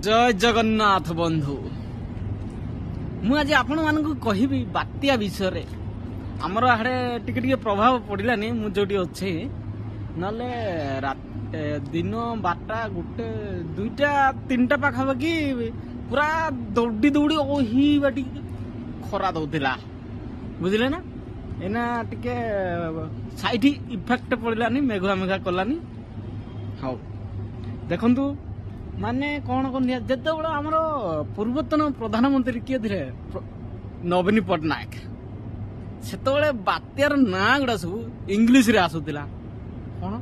जय जगन्नाथ बंधु मु आज आपण मानक कहबी बात्या विषय आमर आड़े टिके प्रभाव पड़ानी मु जो अच्छे नले दिन 12टा गोटे 2टा 3टा पाखापाखि पूरा दौड़ी दौड़ी ओही बाटी खरा दौला बुझे ना एना टिके साइड इफेक्ट पड़ानी मेघुआ मेघा कलानी हाँ देखु माने कौन कौन जिते बड़ा आमर पूर्वतन प्रधानमंत्री किए थे नवीन पट्टनायक से बात्यार ना गुड़ा सब इंग्लीश रे आसूला कौन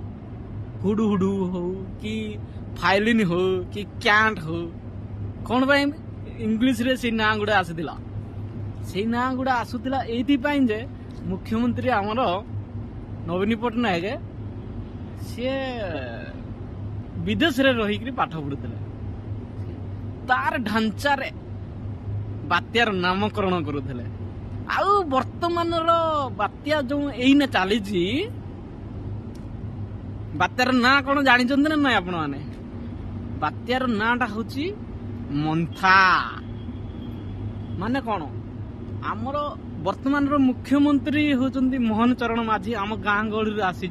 हुडु हुडु हो कि फाइलिन हो कि कैंट हो कौन भाई इंग्लीश रे से ना गुड़ा आसूला से ना गुड़ा आसूला एथपाई जे मुख्यमंत्री आमर नवीन पट्टनायक सी विदेश रे रही पाठ पढ़ुते तार ढांचा रे बात्यार नामकरण करुले आउ वर्तमान बात्या जो एइना चली बात्यार ना कौन जानी ना ना आपण माने बात्यार नाटा हूँ मंथा माने कौन आमर वर्तमान मुख्यमंत्री होचंदी मोहन चरण माझी आम गाँ गहली आसी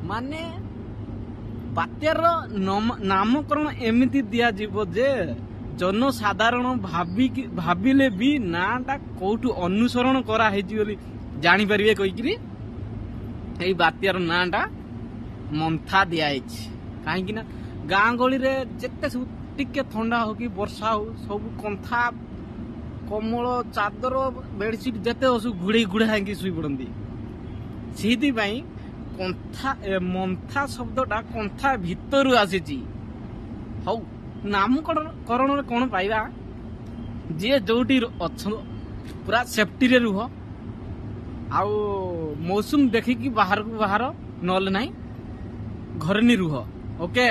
माने बात्यार नामकरण एमती दिज्व जे जनसाधारण भाविले भी नाटा कौटू अनुसरण कराई जानीपर कहीकि बात्यार नाटा मंथा दिखाई कहीं गाँ गहली जिते सब टिके थंडा हो कि वर्षा हो सब कंथा कमल चादर बेडसीट जिते सब घोड़े घोड़ा शुई पड़ती से कंथा मंथा शब्दटा कंथा भितर आसी हौ नामकरण कौन पाइबा जी जोटी अच्छा पूरा सेफ्टी रे रुह आउ मौसम देखिकी बाहर को बाहर नल ना घर नहीं रुह ओके।